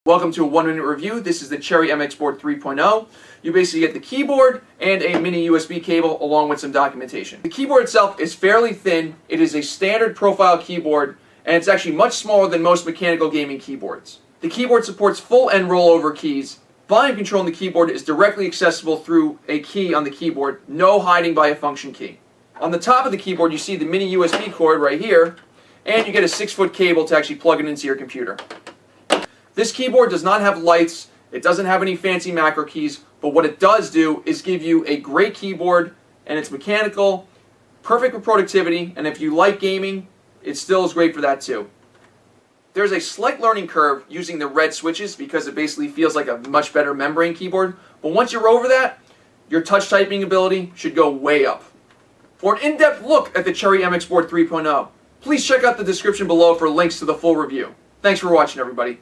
Welcome to a 1-minute review. This is the Cherry MX Board 3.0. You basically get the keyboard and a mini USB cable along with some documentation. The keyboard itself is fairly thin. It is a standard profile keyboard and it's actually much smaller than most mechanical gaming keyboards. The keyboard supports full and rollover keys. Volume control on the keyboard is directly accessible through a key on the keyboard, no hiding by a function key. On the top of the keyboard you see the mini USB cord right here, and you get a 6-foot cable to actually plug it into your computer. This keyboard does not have lights, it doesn't have any fancy macro keys, but what it does do is give you a great keyboard, and it's mechanical, perfect for productivity, and if you like gaming, it still is great for that too. There's a slight learning curve using the red switches because it basically feels like a much better membrane keyboard, but once you're over that, your touch typing ability should go way up. For an in-depth look at the Cherry MX Board 3.0, please check out the description below for links to the full review. Thanks for watching, everybody.